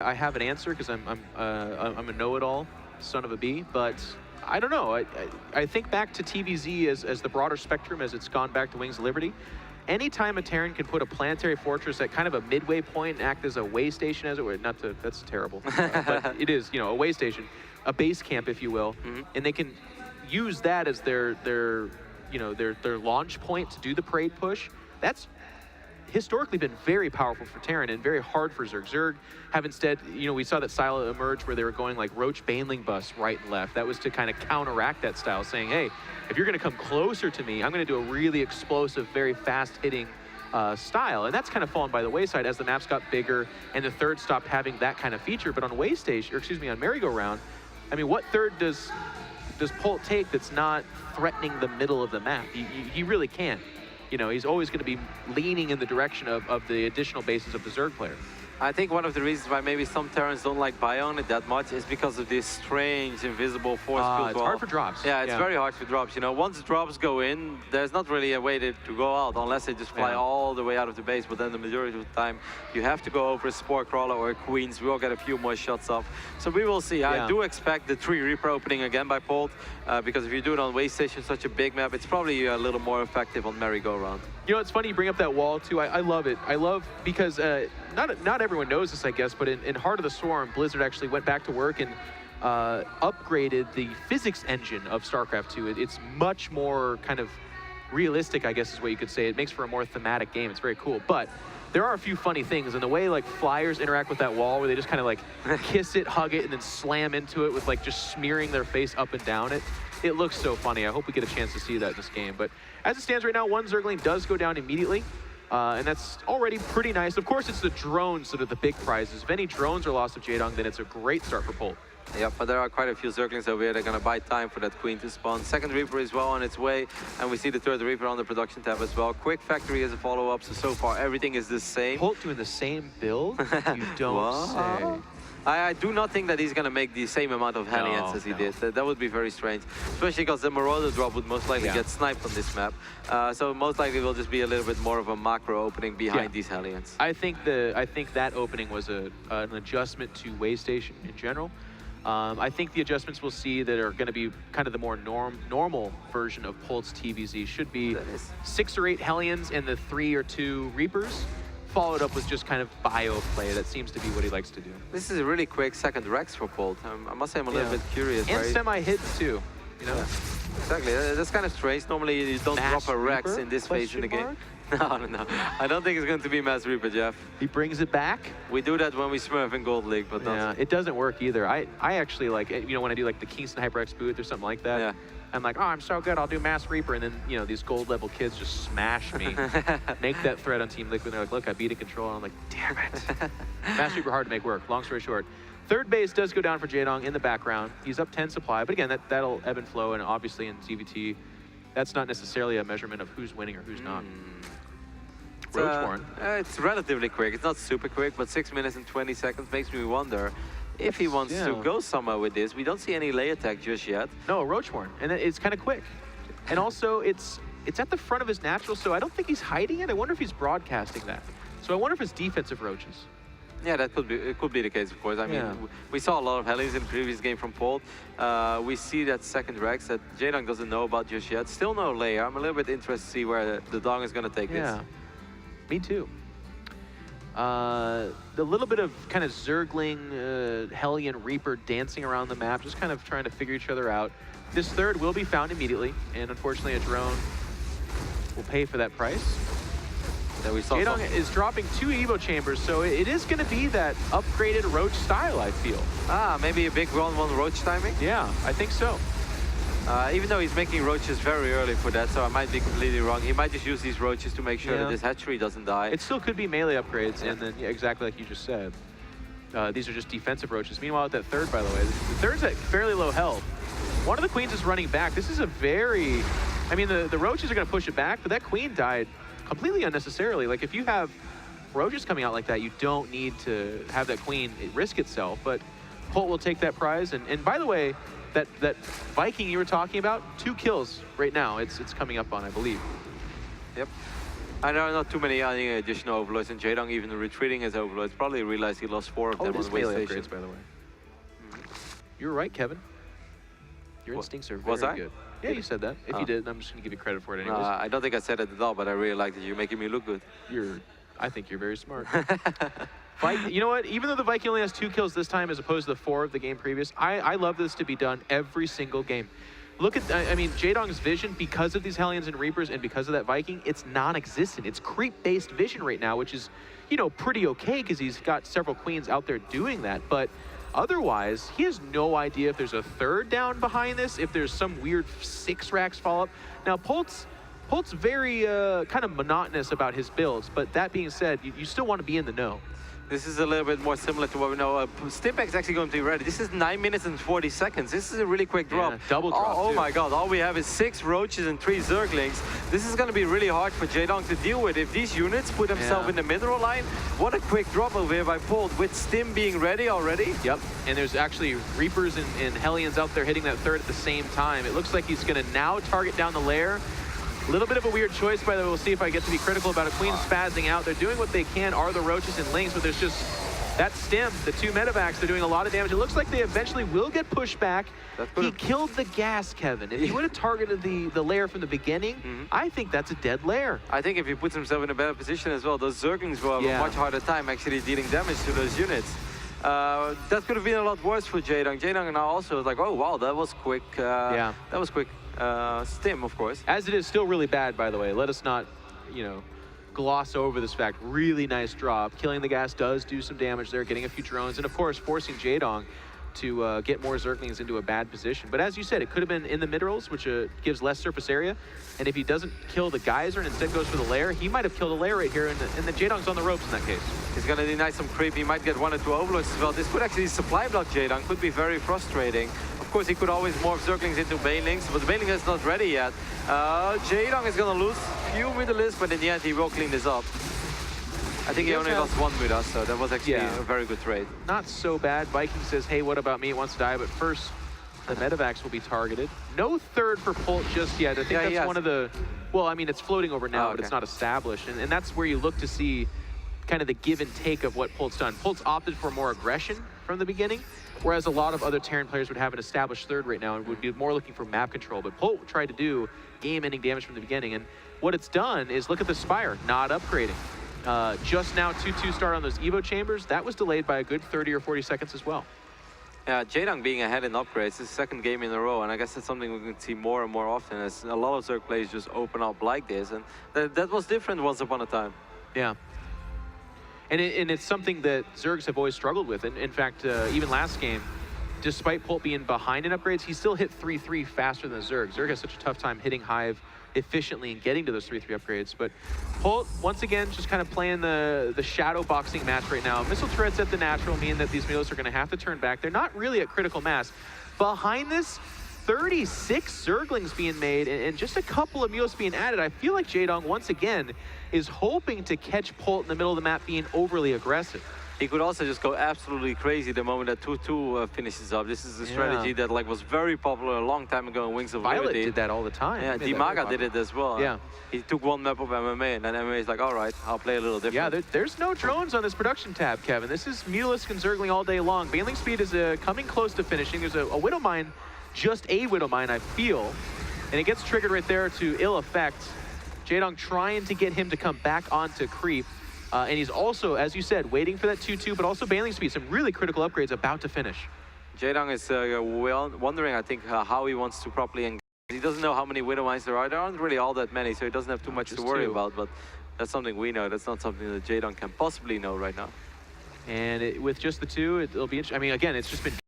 I have an answer because I'm a know-it-all son of a bee, but I don't know. I think back to TVZ as the broader spectrum as it's gone back to Wings of Liberty. Anytime a Terran can put a planetary fortress at kind of a midway point and act as a way station, as it were, not to, that's terrible, but it is, you know, a way station, a base camp, if you will, and they can use that as their launch point to do the parade push. That's historically been very powerful for Terran and very hard for Zerg. Zerg have instead, you know, we saw that style emerge where they were going like Roach Baneling bus right and left. That was to kind of counteract that style, saying, hey, if you're going to come closer to me, I'm going to do a really explosive, very fast-hitting style. And that's kind of fallen by the wayside as the maps got bigger and the third stopped having that kind of feature. But on Waystation, or excuse me, on Merry-Go-Round, I mean, what third does Polt take that's not threatening the middle of the map? He really can't. You know, he's always going to be leaning in the direction of the additional bases of the Zerg player. I think one of the reasons why maybe some Terrans don't like Bionic that much is because of this strange invisible force field. It's hard for drops. Yeah, it's very hard for drops. You know, once drops go in, there's not really a way to go out unless they just fly all the way out of the base. But then the majority of the time, you have to go over a Spore Crawler or a Queens. We will get a few more shots off. So we will see. I do expect the 3 Reaper opening again by Polt, because if you do it on Waystation, such a big map, it's probably a little more effective on Merry-Go-Round. You know, it's funny you bring up that wall too. I love it. I love because not everyone knows this, I guess, but in Heart of the Swarm, Blizzard actually went back to work and upgraded the physics engine of StarCraft 2. It's much more kind of realistic, I guess is what you could say. It makes for a more thematic game. It's very cool. But there are a few funny things, and the way like flyers interact with that wall, where they just kind of like kiss it, hug it, and then slam into it with like just smearing their face up and down it. It looks so funny. I hope we get a chance to see that in this game. But as it stands right now, one Zergling does go down immediately. And that's already pretty nice. Of course, it's the drones that are the big prizes. If any drones are lost of Jaedong, then it's a great start for Polt. Yep, but there are quite a few Zerglings over here. They're going to buy time for that Queen to spawn. Second Reaper is well on its way, and we see the third Reaper on the production tab as well. Quick Factory is a follow-up, so far everything is the same. Polt doing the same build? You don't say. I do not think that he's going to make the same amount of Hellions as he did. That would be very strange, especially because the Marauder drop would most likely get sniped on this map. So most likely will just be a little bit more of a macro opening behind these Hellions. I think that opening was an adjustment to Waystation in general. I think the adjustments we'll see that are going to be kind of the more normal version of Polt's TVZ should be 6 or 8 Hellions and the 3 or 2 Reapers, followed up with just kind of bio play. That seems to be what he likes to do. This is a really quick second Rex for Polt. I must say I'm a little bit curious. And semi-hidden too, you know? Exactly, that's kind of strange. Normally you don't drop a Rex in this phase in the game. No. I don't think it's going to be Mass Reaper, Jeff. He brings it back? We do that when we smurf in Gold League, but it doesn't work either. I actually like, you know, when I do like the Kingston HyperX booth or something like that, I'm like, oh, I'm so good, I'll do Mass Reaper, and then, you know, these gold level kids just smash me, make that threat on Team Liquid, and they're like, look, I beat in control, and I'm like, damn it. Mass Reaper hard to make work, long story short. Third base does go down for Jaedong in the background. He's up 10 supply, but again, that'll ebb and flow, and obviously in ZVT, that's not necessarily a measurement of who's winning or who's not. Roachborn. It's relatively quick. It's not super quick, but 6 minutes and 20 seconds makes me wonder if he wants to go somewhere with this. We don't see any lay attack just yet. No, Roachborn, and it's kind of quick. And also, it's at the front of his natural, so I don't think he's hiding it. I wonder if he's broadcasting that. So I wonder if it's defensive Roaches. Yeah, that could be. It could be the case, of course. I mean, we saw a lot of Hellions in the previous game from Polt. We see that second Rex that Jaedong doesn't know about just yet. Still no layer. I'm a little bit interested to see where the Dong is going to take this. Me too. The little bit of kind of Zergling, Hellion, Reaper dancing around the map, just kind of trying to figure each other out. This third will be found immediately, and unfortunately a drone will pay for that price. Jaedong is dropping 2 Evo Chambers, so it is going to be that upgraded Roach style, I feel. Maybe a big 1-1 Roach timing? Yeah, I think so. Even though he's making Roaches very early for that, so I might be completely wrong. He might just use these Roaches to make sure that this hatchery doesn't die. It still could be melee upgrades, and then, exactly like you just said. These are just defensive Roaches. Meanwhile, at that third, by the way, the third's at fairly low health. One of the Queens is running back. This is a very... I mean, the Roaches are going to push it back, but that Queen died completely unnecessarily. Like, if you have Roaches coming out like that, you don't need to have that Queen risk itself, but Polt will take that prize. And by the way, that Viking you were talking about, 2 kills right now. It's coming up on, I believe. Yep. And there are not too many additional overlords, and Jaedong even retreating his overlords. Probably realized he lost 4 of them on the way melee station. upgrades, by the way. You're right, Kevin. Your instincts are very Was I? good. Yeah, you said that. If you did, I'm just going to give you credit for it No, anyways. I don't think I said it at all, but I really like that you're making me look good. I think you're very smart. You know what? Even though the Viking only has 2 kills this time as opposed to the 4 of the game previous, I love this to be done every single game. Look at, I mean, Jaedong's vision, because of these Hellions and Reapers and because of that Viking, it's non-existent. It's creep-based vision right now, which is, you know, pretty okay because he's got several queens out there doing that. But otherwise, he has no idea if there's a 3rd down behind this, if there's some weird 6 racks follow-up. Now, Polt's very kind of monotonous about his builds, but that being said, you still want to be in the know. This is a little bit more similar to what we know. Stimpak's actually going to be ready. This is 9 minutes and 40 seconds. This is a really quick drop. Yeah, double drop, Oh my god, all we have is 6 roaches and 3 zerglings. This is going to be really hard for Jaedong to deal with. If these units put themselves in the mineral line, what a quick drop over here by Polt, with Stim being ready already. Yep, and there's actually Reapers and Hellions out there hitting that 3rd at the same time. It looks like he's going to now target down the lair. A little bit of a weird choice, by the way. We'll see if I get to be critical about a queen spazzing out. They're doing what they can, are the roaches and lings, but there's just that stim, the 2 medevacs, they're doing a lot of damage. It looks like they eventually will get pushed back. He killed the gas, Kevin. If he would have targeted the lair from the beginning, I think that's a dead lair. I think if he puts himself in a better position as well, those zerglings will have a much harder time actually dealing damage to those units. That could have been a lot worse for Jaedong. Jaedong now also was like, oh wow, that was quick. That was quick. Stim, of course. As it is still really bad, by the way. Let us not, you know, gloss over this fact. Really nice drop. Killing the gas does do some damage there, getting a few drones, and of course forcing Jaedong to get more Zerglings into a bad position. But as you said, it could have been in the minerals, which gives less surface area. And if he doesn't kill the geyser and instead goes for the lair, he might have killed the lair right here, and the Jaedong's on the ropes in that case. He's gonna deny some creep. He might get 1 or 2 overlords as well. This could actually supply block Jaedong. Could be very frustrating. Of course, he could always morph Zerglings into Banelings, but the Baneling is not ready yet. Jaedong is gonna lose a few Mutalisks, but in the end, he will clean this up. I think he only lost 1 Mutas, so that was actually a very good trade. Not so bad. Viking says, hey, what about me? It wants to die, but first, the medevacs will be targeted. No 3rd for Polt just yet. I think that's one of the, well, I mean, it's floating over now, but it's not established. And that's where you look to see kind of the give and take of what Polt's done. Polt's opted for more aggression from the beginning, whereas a lot of other Terran players would have an established 3rd right now and would be more looking for map control. But Polt tried to do game-ending damage from the beginning. And what it's done is look at the Spire, not upgrading. Just now 2-2 start on those Evo chambers. That was delayed by a good 30 or 40 seconds as well. Yeah, Jaedong being ahead in upgrades, his 2nd game in a row, and I guess that's something we can see more and more often as a lot of Zerg players just open up like this, and that was different once upon a time. Yeah. And it's something that Zergs have always struggled with. And in fact, even last game, despite Polt being behind in upgrades, he still hit 3-3 faster than Zerg. Zerg has such a tough time hitting Hive efficiently and getting to those 3-3 upgrades. But Polt, once again, just kind of playing the shadow boxing match right now. Missile turrets at the natural mean that these Mutas are going to have to turn back. They're not really at critical mass. Behind this, 36 Zerglings being made and just a couple of Mutas being added. I feel like Jaedong, once again, is hoping to catch Polt in the middle of the map being overly aggressive. He could also just go absolutely crazy the moment that 2-2 finishes up. This is a strategy that was very popular a long time ago in Wings of Violet Liberty. did that all the time. Yeah, Dimaga did it as well. Yeah. He took 1 map of MMA, and then MMA is like, all right, I'll play a little different. Yeah, there's no drones on this production tab, Kevin. This is Mutalisk and Zergling all day long. Baneling speed is coming close to finishing. There's a Widow Mine, just a Widow Mine, I feel. And it gets triggered right there to ill effect. Jaedong trying to get him to come back onto creep. And he's also, as you said, waiting for that 2-2, but also Baneling speed, some really critical upgrades about to finish. Jaedong is wondering, I think, how he wants to properly engage. He doesn't know how many Widow Mines there are. There aren't really all that many, so he doesn't have too much to worry about, but that's something we know. That's not something that Jaedong can possibly know right now. And with just the 2, it'll be interesting. I mean, again, it's just been